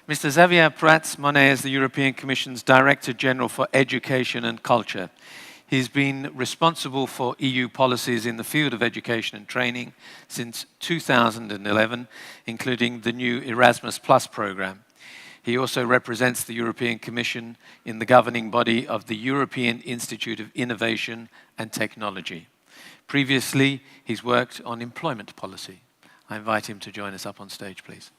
Mr. Xavier Prats-Monné is the European Commission's Director General for Education and Culture. He's been responsible for EU policies in the field of education and training since 2011, including the new Erasmus Plus program. He also represents the European Commission in the governing body of the European Institute of Innovation and Technology. Previously, he's worked on employment policy. I invite him to join us up on stage, please.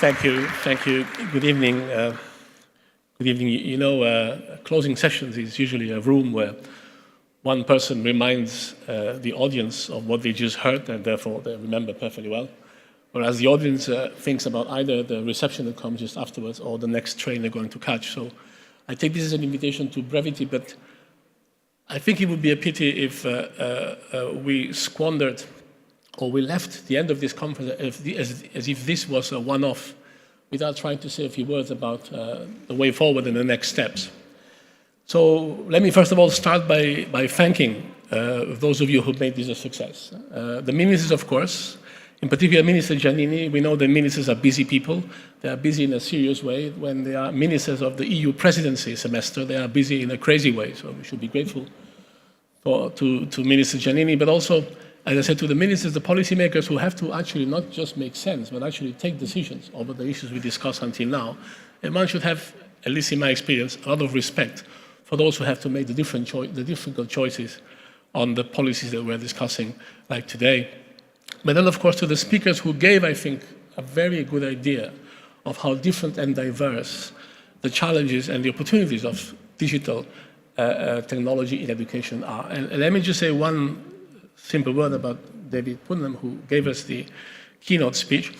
Thank you. Thank you. Good evening. Good evening. You know, closing sessions is usually a room where one person reminds the audience of what they just heard, and therefore they remember perfectly well. Whereas the audience thinks about either the reception that comes just afterwards or the next train they're going to catch. So I take this as an invitation to brevity, but I think it would be a pity if we squandered or we left the end of this conference as if this was a one-off without trying to say a few words about the way forward and the next steps. So let me first of all start by thanking those of you who made this a success. The ministers, of course, in particular Minister Giannini. We know that ministers are busy people. They are busy in a serious way. When they are ministers of the EU presidency semester, they are busy in a crazy way. So we should be grateful to Minister Giannini, but also, as I said, to the ministers, the policymakers who have to actually not just make sense, but actually take decisions over the issues we discussed until now. And one should have, at least in my experience, a lot of respect for those who have to make the difficult choices on the policies that we're discussing, like today. But then, of course, to the speakers who gave, I think, a very good idea of how different and diverse the challenges and the opportunities of digital technology in education are. And let me just say one simple word about David Putnam, who gave us the keynote speech.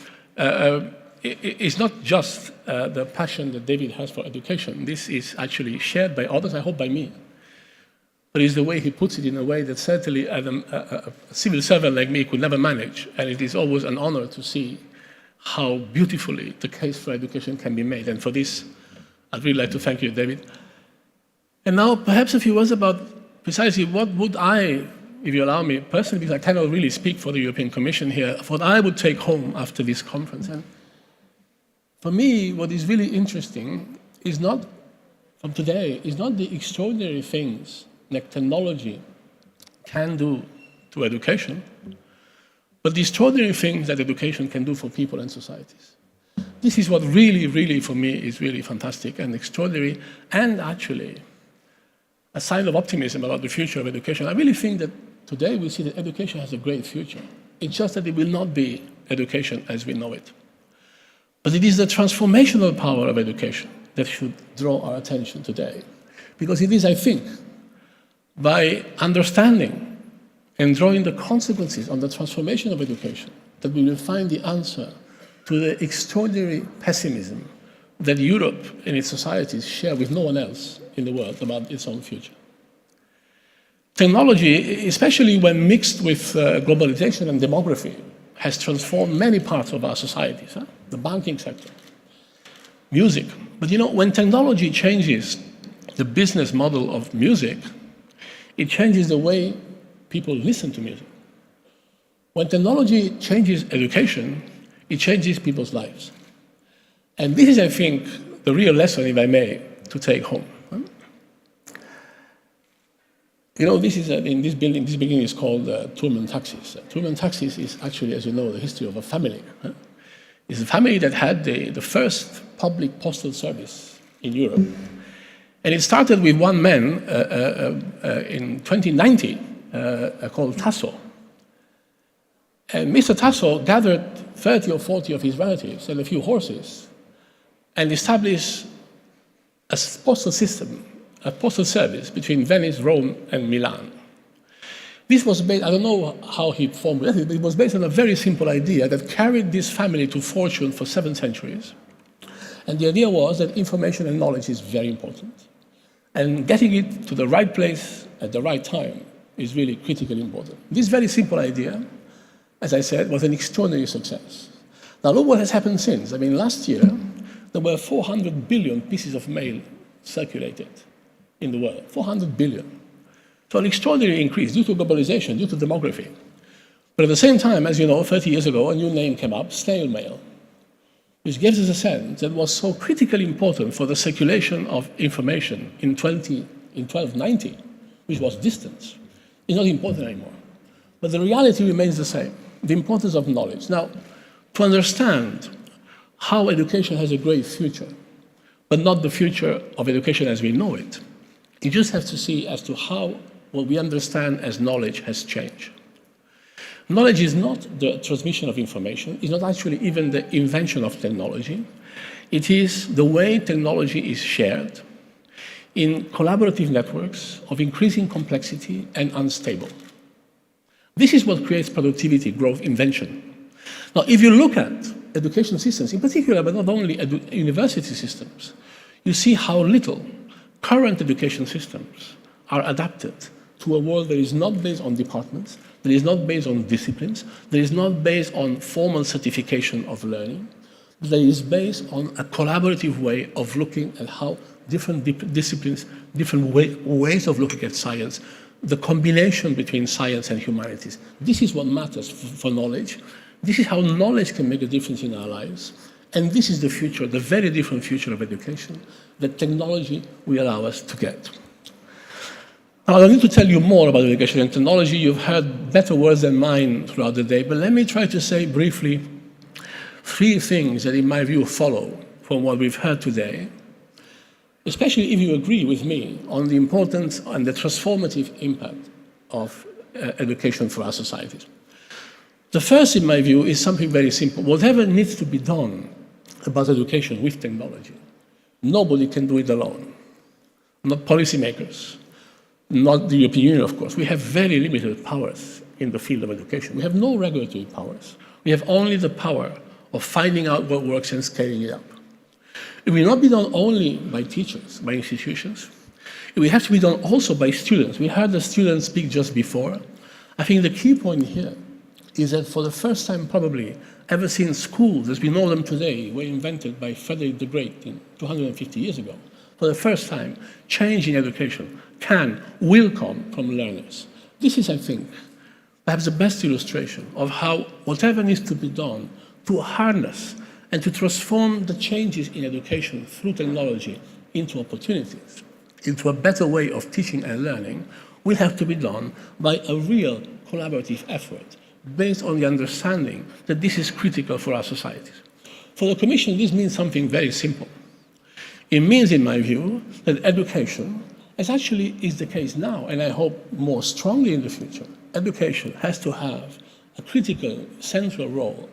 It's not just the passion that David has for education. This is actually shared by others, I hope by me. But it's the way he puts it in a way that certainly a civil servant like me could never manage. And it is always an honor to see how beautifully the case for education can be made. And for this, I'd really like to thank you, David. And now perhaps a few words about precisely what would I, if you allow me personally, because I cannot really speak for the European Commission here, what I would take home after this conference. And for me, what is really interesting is not, from today, is not the extraordinary things that technology can do to education, but the extraordinary things that education can do for people and societies. This is what really, really, for me, is really fantastic and extraordinary, and actually a sign of optimism about the future of education. I really think that today we see that education has a great future. It's just that it will not be education as we know it. But it is the transformational power of education that should draw our attention today. Because it is, I think, by understanding and drawing the consequences on the transformation of education that we will find the answer to the extraordinary pessimism that Europe and its societies share with no one else in the world about its own future. Technology, especially when mixed with globalization and demography, has transformed many parts of our societies. The banking sector, music. But you know, when technology changes the business model of music, it changes the way people listen to music. When technology changes education, it changes people's lives. And this is, I think, the real lesson, if I may, to take home. You know, this is in this building is called Turman Taxis. Turman Taxis is actually, as you know, the history of a family. It's a family that had the first public postal service in Europe. And it started with one man in 2090 called Tasso. And Mr. Tasso gathered 30 or 40 of his relatives and a few horses and established a postal system, a postal service between Venice, Rome, and Milan. This was based, I don't know how he formulated it, but it was based on a very simple idea that carried this family to fortune for 7 centuries. And the idea was that information and knowledge is very important. And getting it to the right place at the right time is really critically important. This very simple idea, as I said, was an extraordinary success. Now look what has happened since. I mean, last year, there were 400 billion pieces of mail circulated in the world, 400 billion. So an extraordinary increase due to globalization, due to demography. But at the same time, as you know, 30 years ago, a new name came up, snail mail, which gives us a sense that was so critically important for the circulation of information in 1290, which was distance, is not important anymore. But the reality remains the same, the importance of knowledge. Now, to understand how education has a great future, but not the future of education as we know it, you just have to see as to how what we understand as knowledge has changed. Knowledge is not the transmission of information, it's not actually even the invention of technology. It is the way technology is shared in collaborative networks of increasing complexity and unstable. This is what creates productivity, growth, invention. Now, if you look at education systems, in particular, but not only university systems, you see how little current education systems are adapted to a world that is not based on departments, that is not based on disciplines, that is not based on formal certification of learning, that is based on a collaborative way of looking at how different disciplines, different ways of looking at science, the combination between science and humanities. This is what matters for knowledge. This is how knowledge can make a difference in our lives. And this is the future, the very different future of education that technology will allow us to get. Now, I don't need to tell you more about education and technology. You've heard better words than mine throughout the day, but let me try to say briefly 3 things that, in my view, follow from what we've heard today, especially if you agree with me on the importance and the transformative impact of education for our societies. The first, in my view, is something very simple. Whatever needs to be done about education with technology, nobody can do it alone. Not policymakers, not the European Union, of course. We have very limited powers in the field of education. We have no regulatory powers. We have only the power of finding out what works and scaling it up. It will not be done only by teachers, by institutions. It will have to be done also by students. We heard the students speak just before. I think the key point here is that for the first time probably ever since schools as we know them today were invented by Frederick the Great 250 years ago, for the first time, change in education will come from learners. This is, I think, perhaps the best illustration of how whatever needs to be done to harness and to transform the changes in education through technology into opportunities, into a better way of teaching and learning, will have to be done by a real collaborative effort based on the understanding that this is critical for our societies. For the Commission, this means something very simple. It means, in my view, that education, as actually is the case now, and I hope more strongly in the future, education has to have a critical central role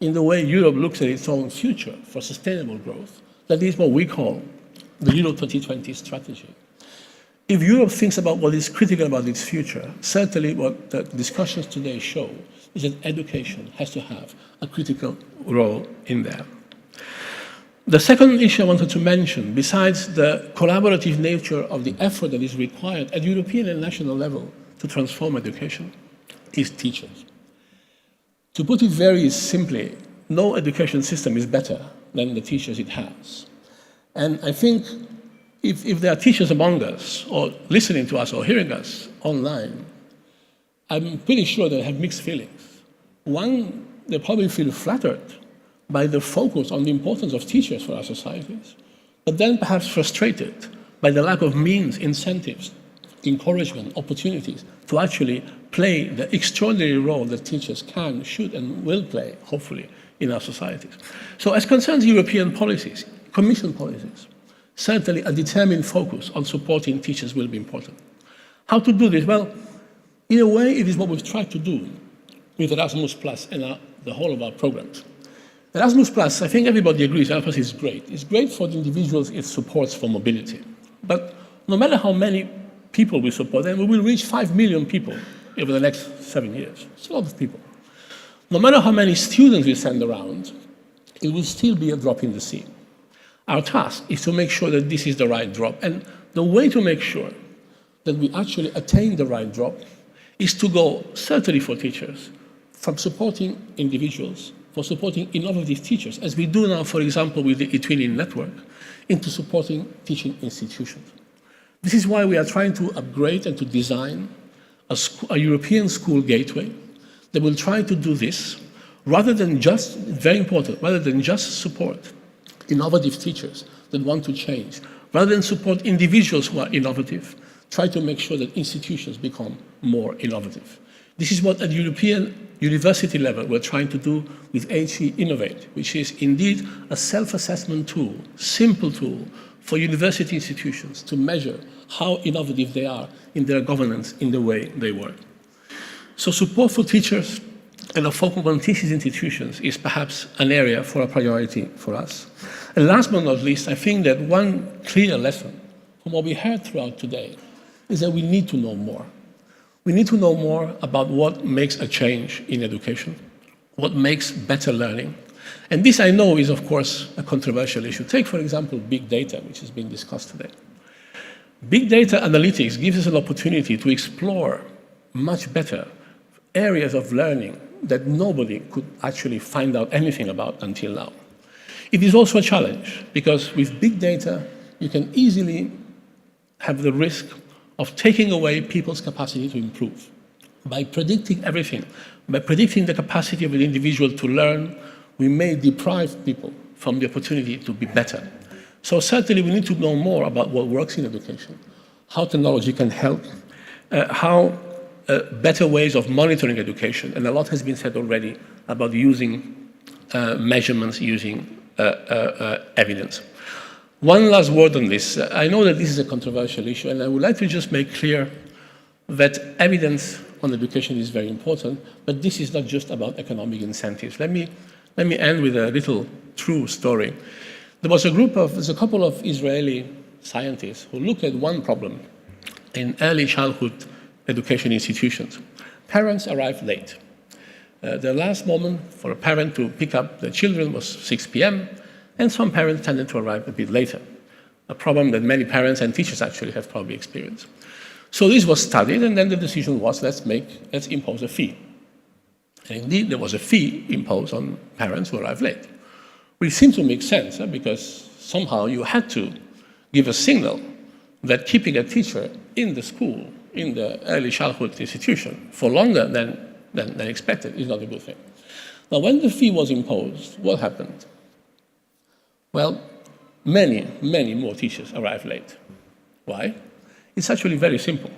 in the way Europe looks at its own future for sustainable growth. That is what we call the Euro 2020 strategy. If Europe thinks about what is critical about its future, certainly what the discussions today show is that education has to have a critical role in there. The second issue I wanted to mention, besides the collaborative nature of the effort that is required at European and national level to transform education, is teachers. To put it very simply, no education system is better than the teachers it has. And I think if there are teachers among us, or listening to us, or hearing us online, I'm pretty sure they have mixed feelings. One, they probably feel flattered by the focus on the importance of teachers for our societies, but then perhaps frustrated by the lack of means, incentives, encouragement, opportunities to actually play the extraordinary role that teachers can, should, and will play, hopefully, in our societies. So as concerns European policies, Commission policies, certainly a determined focus on supporting teachers will be important. How to do this? Well, in a way, it is what we've tried to do with Erasmus Plus and the whole of our programs. Erasmus Plus, I think everybody agrees, Erasmus is great. It's great for the individuals it supports for mobility. But no matter how many people we support, and we will reach 5 million people over the next 7 years. It's a lot of people. No matter how many students we send around, it will still be a drop in the sea. Our task is to make sure that this is the right drop. And the way to make sure that we actually attain the right drop is to go, certainly for teachers, from supporting individuals, for supporting innovative teachers, as we do now, for example, with the eTwinning network, into supporting teaching institutions. This is why we are trying to upgrade and to design a European school gateway They will try to do this rather than just, very important, rather than just support innovative teachers that want to change, rather than support individuals who are innovative, try to make sure that institutions become more innovative. This is what at European university level we're trying to do with HE Innovate, which is indeed a self-assessment tool, simple tool for university institutions to measure how innovative they are in their governance, in the way they work. So support for teachers and a focus on teaching institutions is perhaps an area for a priority for us. And last but not least, I think that one clear lesson from what we heard throughout today is that we need to know more. We need to know more about what makes a change in education, what makes better learning. And this, I know, is, of course, a controversial issue. Take, for example, big data, which has been discussed today. Big data analytics gives us an opportunity to explore much better areas of learning that nobody could actually find out anything about until now. It is also a challenge, because with big data, you can easily have the risk of taking away people's capacity to improve. By predicting everything, by predicting the capacity of an individual to learn, we may deprive people from the opportunity to be better. So certainly we need to know more about what works in education, how technology can help, how better ways of monitoring education, and a lot has been said already about using measurements, using evidence. One last word on this. I know that this is a controversial issue, and I would like to just make clear that evidence on education is very important, but this is not just about economic incentives. Let me end with a little true story. There's a couple of Israeli scientists who looked at one problem in early childhood education institutions. Parents arrived late. The last moment for a parent to pick up the children was 6 p.m., and some parents tended to arrive a bit later, a problem that many parents and teachers actually have probably experienced. So this was studied, and then the decision was, let's impose a fee. And indeed, there was a fee imposed on parents who arrived late, which seemed to make sense, because somehow you had to give a signal that keeping a teacher in the school, in the early childhood institution, for longer than expected is not a good thing. Now, when the fee was imposed, what happened? Well, many more teachers arrived late. Why? It's actually very simple.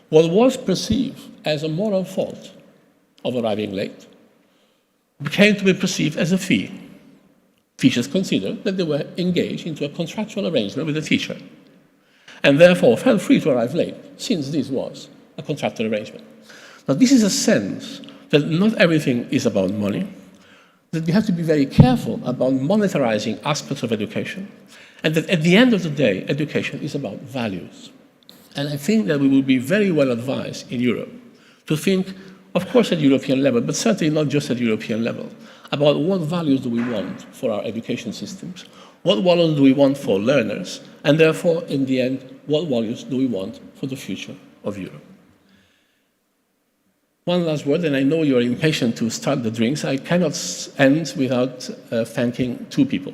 What was perceived as a moral fault of arriving late became to be perceived as a fee. Teachers considered that they were engaged into a contractual arrangement with the teacher, and therefore felt free to arrive late, since this was a contractual arrangement. Now, this is a sense that not everything is about money, that we have to be very careful about monetarizing aspects of education, and that at the end of the day, education is about values. And I think that we will be very well advised in Europe to think, of course at European level, but certainly not just at European level, about what values do we want for our education systems, what values do we want for learners, and therefore, in the end, what values do we want for the future of Europe. One last word, and I know you're impatient to start the drinks. I cannot end without thanking two people.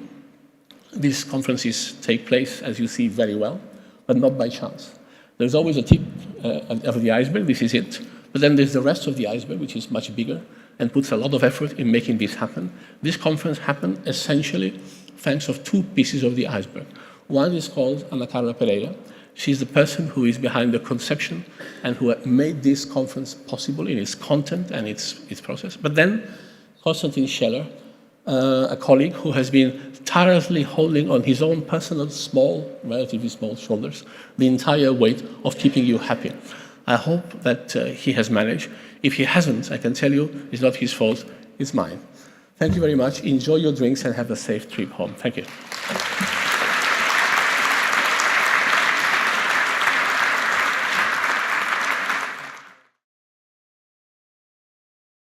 These conferences take place, as you see, very well, but not by chance. There's always a tip of the iceberg, this is it, but then there's the rest of the iceberg, which is much bigger and puts a lot of effort in making this happen. This conference happened essentially thanks to two pieces of the iceberg. One is called Ana Carla Pereira. She's the person who is behind the conception and who made this conference possible in its content and its process. But then Konstantin Scheller, a colleague who has been tirelessly holding on his own personal relatively small shoulders, the entire weight of keeping you happy. I hope that he has managed. If he hasn't, I can tell you, it's not his fault, it's mine. Thank you very much. Enjoy your drinks and have a safe trip home. Thank you.